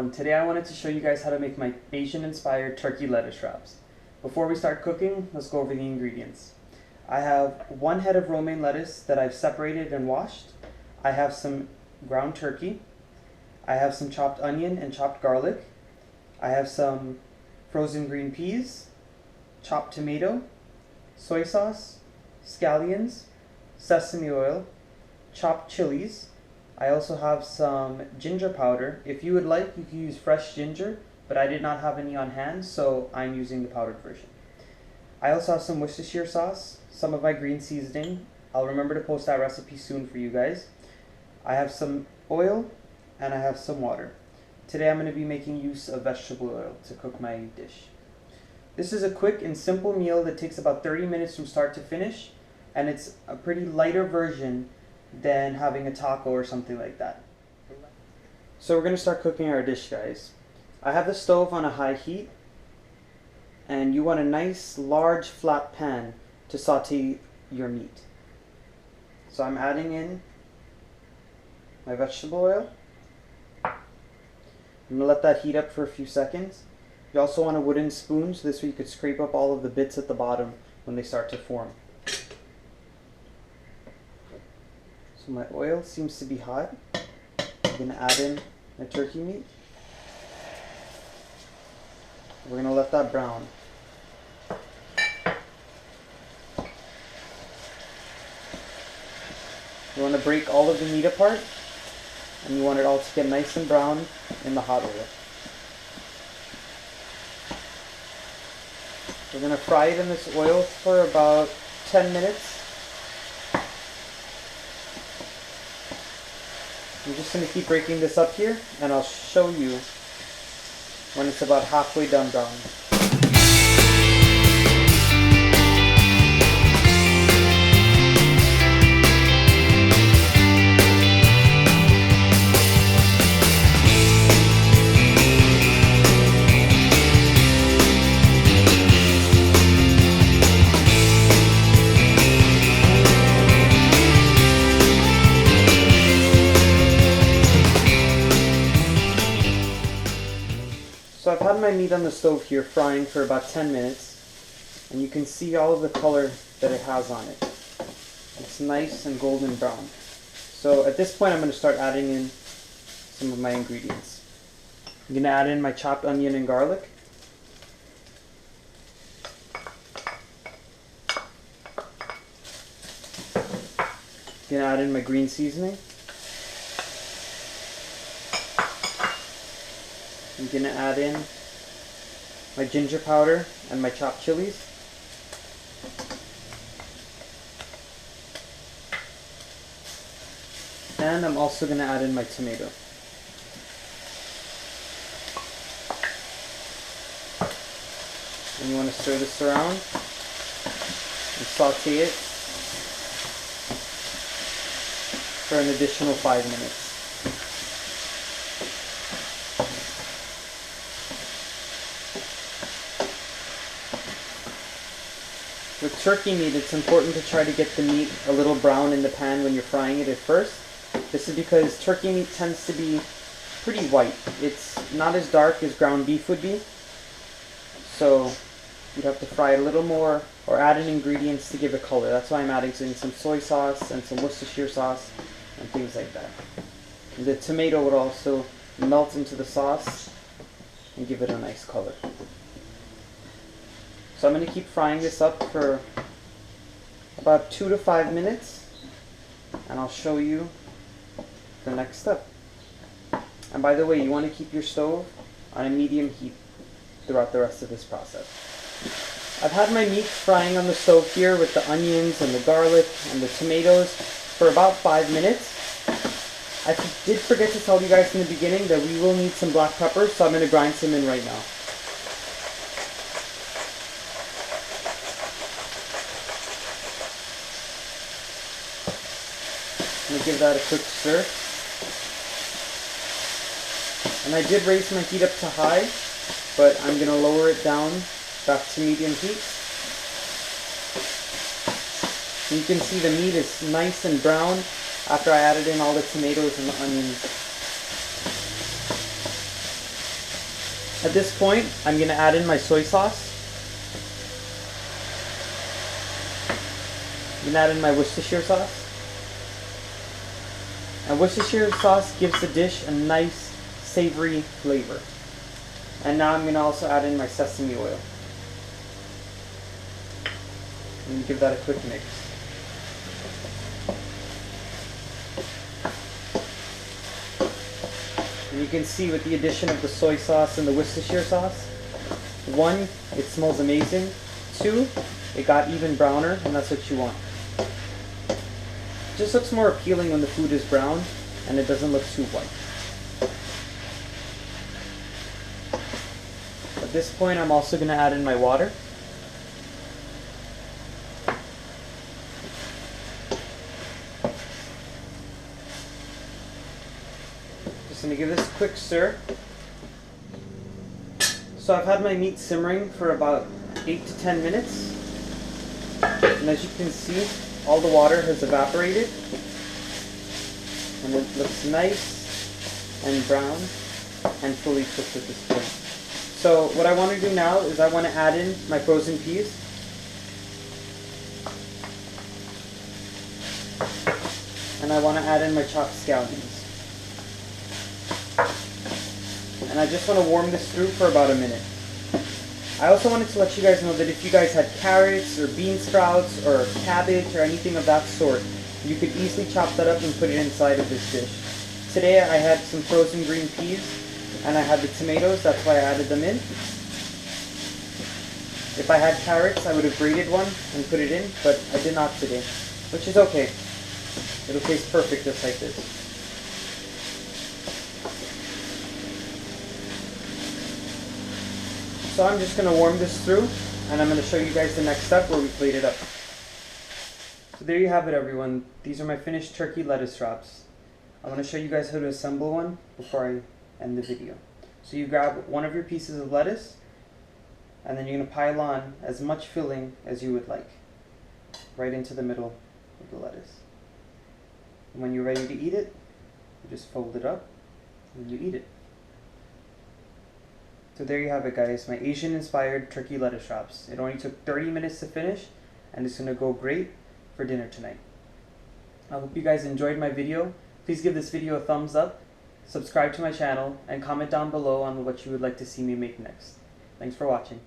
and today I wanted to show you guys how to make my Asian-inspired turkey lettuce wraps. Before we start cooking, let's go over the ingredients. I have 1 head of romaine lettuce that I've separated and washed. I have some ground turkey. I have some chopped onion and chopped garlic. I have some frozen green peas, chopped tomato, soy sauce, scallions, sesame oil, chopped chilies. I also have some ginger powder. If you would like, you can use fresh ginger, but I did not have any on hand, so I'm using the powdered version. I also have some Worcestershire sauce, some of my green seasoning. I'll remember to post that recipe soon for you guys. I have some oil, and I have some water. Today I'm going to be making use of vegetable oil to cook my dish. This is a quick and simple meal that takes about 30 minutes from start to finish, and it's a pretty lighter version than having a taco or something like that. So we're going to start cooking our dish, guys. I have the stove on a high heat, and you want a nice large flat pan to saute your meat. So I'm adding in my vegetable oil. I'm going to let that heat up for a few seconds. You also want a wooden spoon, so this way you could scrape up all of the bits at the bottom when they start to form. So my oil seems to be hot. I'm going to add in my turkey meat. We're going to let that brown. You want to break all of the meat apart, and you want it all to get nice and brown in the hot oil. We're going to fry it in this oil for about 10 minutes. I'm just going to keep breaking this up here, and I'll show you when it's about halfway done browning. So I've had my meat on the stove here frying for about 10 minutes, and you can see all of the color that it has on it. It's nice and golden brown. So at this point I'm going to start adding in some of my ingredients. I'm going to add in my chopped onion and garlic. I'm going to add in my green seasoning. I'm going to add in my ginger powder and my chopped chilies. And I'm also going to add in my tomato. And you want to stir this around and saute it for an additional 5 minutes. With turkey meat, it's important to try to get the meat a little brown in the pan when you're frying it at first. This is because turkey meat tends to be pretty white. It's not as dark as ground beef would be. So you'd have to fry it a little more or add in ingredients to give it color. That's why I'm adding in some soy sauce and some Worcestershire sauce and things like that. And the tomato would also melt into the sauce and give it a nice color. So I'm going to keep frying this up for about 2 to 5 minutes, and I'll show you the next step. And by the way, you want to keep your stove on a medium heat throughout the rest of this process. I've had my meat frying on the stove here with the onions and the garlic and the tomatoes for about 5 minutes. I did forget to tell you guys in the beginning that we will need some black pepper, so I'm going to grind some in right now. I'm going to give that a quick stir. And I did raise my heat up to high, but I'm going to lower it down back to medium heat. You can see the meat is nice and brown after I added in all the tomatoes and the onions. At this point, I'm going to add in my soy sauce. I'm going to add in my Worcestershire sauce. And Worcestershire sauce gives the dish a nice savory flavor. And now I'm going to also add in my sesame oil. And give that a quick mix. And you can see with the addition of the soy sauce and the Worcestershire sauce, 1, it smells amazing. 2, it got even browner, and that's what you want. It just looks more appealing when the food is brown and it doesn't look too white. At this point, I'm also going to add in my water. Just going to give this a quick stir. So I've had my meat simmering for about 8 to 10 minutes. And as you can see, all the water has evaporated. And it looks nice and brown and fully cooked at this point. So what I want to do now is I want to add in my frozen peas. And I want to add in my chopped scallions. And I just want to warm this through for about a minute. I also wanted to let you guys know that if you guys had carrots or bean sprouts or cabbage or anything of that sort, you could easily chop that up and put it inside of this dish. Today I had some frozen green peas and I had the tomatoes, that's why I added them in. If I had carrots, I would have grated one and put it in, but I did not today, which is okay. It'll taste perfect just like this. So I'm just going to warm this through, and I'm going to show you guys the next step where we plate it up. So there you have it, everyone. These are my finished turkey lettuce wraps. I want to show you guys how to assemble one before I end the video. So you grab one of your pieces of lettuce, and then you're going to pile on as much filling as you would like, right into the middle of the lettuce. And when you're ready to eat it, you just fold it up, and you eat it. So there you have it, guys, my Asian-inspired turkey lettuce wraps. It only took 30 minutes to finish, and it's going to go great for dinner tonight. I hope you guys enjoyed my video. Please give this video a thumbs up, subscribe to my channel, and comment down below on what you would like to see me make next. Thanks for watching.